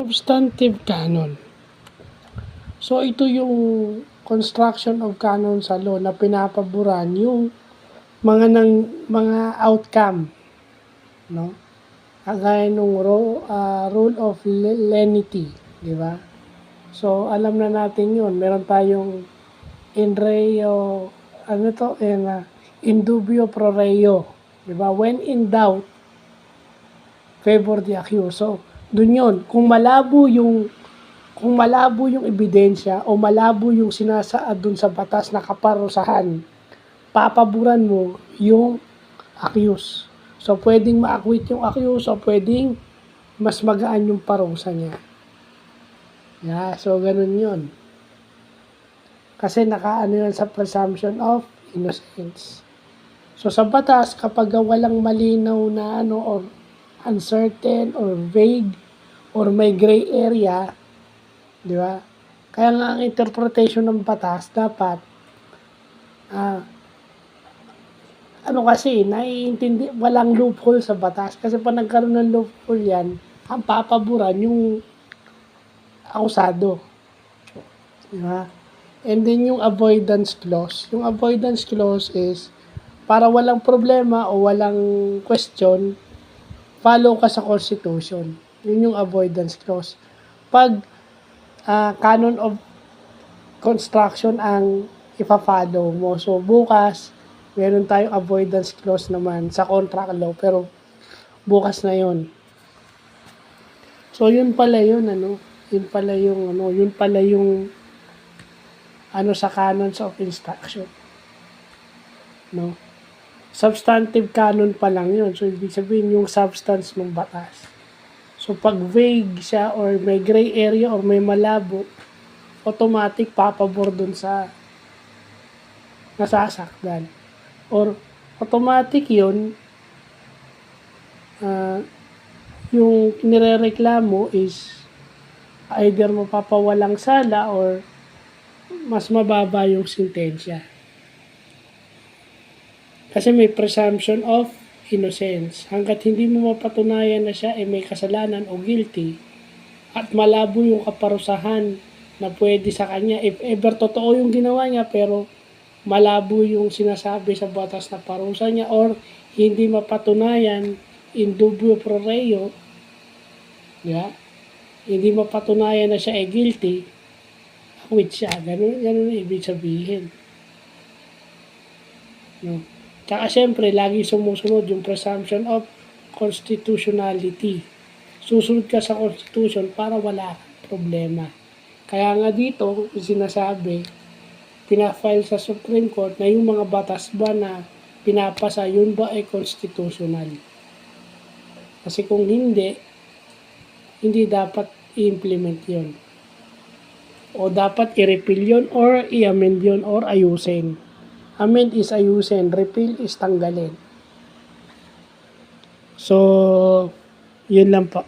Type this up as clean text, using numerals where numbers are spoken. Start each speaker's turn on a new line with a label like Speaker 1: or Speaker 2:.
Speaker 1: Substantive canon. So, ito yung construction of canon sa law na pinapaboran yung mga outcome, no? Kagaya nung rule of lenity, di ba? So, alam na natin yun. Meron tayong in reo, in dubio pro reo, di ba? When in doubt, favor the accused. So, dun yun. Kung malabo yung ebidensya o malabo yung sinasaad dun sa batas na kaparusahan, papaboran mo yung accused. So, pwedeng ma-acquit yung accused o pwedeng mas magaan yung parusa niya. Yeah, so ganun yun. Kasi nakaano yun sa presumption of innocence. So, sa batas, kapag walang malinaw na or uncertain or vague or may gray area, di ba? Kaya nga ang interpretation ng batas dapat naiintindi, walang loophole sa batas. Kasi pag nagkaroon ng loophole yan, ang papaboran yung akusado. Di ba? And then yung avoidance clause. Yung avoidance clause is para walang problema o walang question, follow ka sa Constitution. Yun yung avoidance clause. Pag canon of construction ang ipa-follow mo. So, bukas, meron tayong avoidance clause naman sa contract law, pero bukas na yun. So, yun pala yun, Yun pala yung sa canons of instruction. No? Substantive canon pa lang yun. So, ibig sabihin yung substance ng batas. So, pag vague siya or may gray area or may malabo, automatic papabor dun sa nasasakdan. Or automatic yun, yung nirereklamo is either mapapawalang sala or mas mababa yung sentensya. Kasi may presumption of innocence. Hanggat hindi mo mapatunayan na siya ay may kasalanan o guilty at malabo yung kaparusahan na pwede sa kanya, if ever totoo yung ginawa niya pero malabo yung sinasabi sa batas na parusa niya or hindi mapatunayan in dubio pro reo, yeah? Hindi mapatunayan na siya ay guilty, acquit siya. Ganun ibig sabihin. No? Tsaka syempre, lagi sumusunod yung presumption of constitutionality. Susunod ka sa Constitution para wala kang problema. Kaya nga dito, sinasabi, pinafile sa Supreme Court na yung mga batas ba na pinapasa, yun ba ay constitutional? Kasi kung hindi dapat i-implement yun. O dapat i-repeal yun or i-amend yun or ayusin. Amend is ayusin, repeal is tanggalin. So, yun lang po.